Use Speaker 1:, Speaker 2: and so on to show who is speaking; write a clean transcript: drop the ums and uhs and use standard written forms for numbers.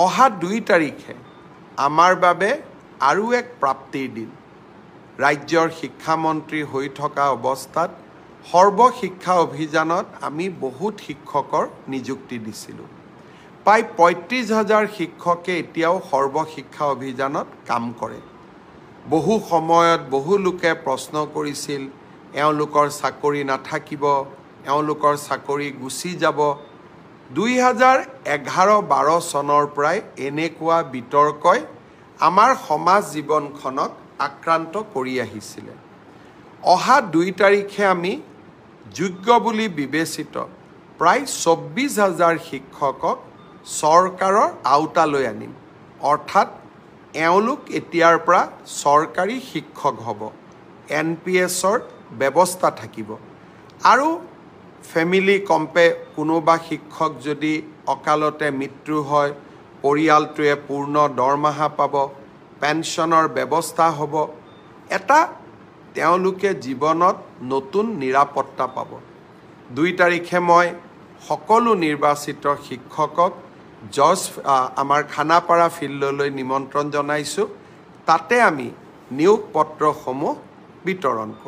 Speaker 1: অহা 2 তাৰিখে আমাৰ বাবে আৰু এক প্ৰাপ্তিৰ দিন। ৰাজ্যৰ শিক্ষামন্ত্ৰী হৈ থকা অৱস্থাত সৰ্বশিক্ষা অভিযানত আমি বহুত শিক্ষকৰ নিযুক্তি দিছিলোঁ। প্ৰায় 35,000 শিক্ষকে এতিয়াও সৰ্বশিক্ষা অভিযানত কাম কৰে। বহু সময়ত বহু লোকে প্ৰশ্ন কৰিছিল, এওঁলোকৰ চাকৰি নাথাকিব, এওঁলোকৰ চাকৰি গুচি যাব। 2011-12 চনৰ পৰাই এনেকুৱা বিতৰ্কই আমাৰ সমাজ জীৱনখনক আক্ৰান্ত কৰি আহিছিলে। অহা 2 তাৰিখে আমি যোগ্য বুলি বিবেচিত প্ৰায় 24,000 শিক্ষকক চৰকাৰৰ আওতালৈ আনিম। অৰ্থাৎ এওঁলোক এতিয়াৰ পৰা চৰকাৰী শিক্ষক হ'ব। NPSৰ ব্যৱস্থা থাকিব। আৰু ফেমিলি কোনোবা শিক্ষক যদি অকালতে মৃত্যু হয়, পৰিয়ালটোৱে পূৰ্ণ দৰমহা পাব, পেঞ্চনৰ ব্যৱস্থা হ'ব। তেওঁলোকে জীৱনত নতুন নিৰাপত্তা পাব। 2 তাৰিখে মই সকলো নিৰ্বাচিত শিক্ষকক আমাৰ খানাপাৰা ফিল্ডলৈ নিমন্ত্ৰণ জনাইছোঁ। তাতে আমি নিয়োগ পত্ৰসমূহ বিতৰণ কৰিম।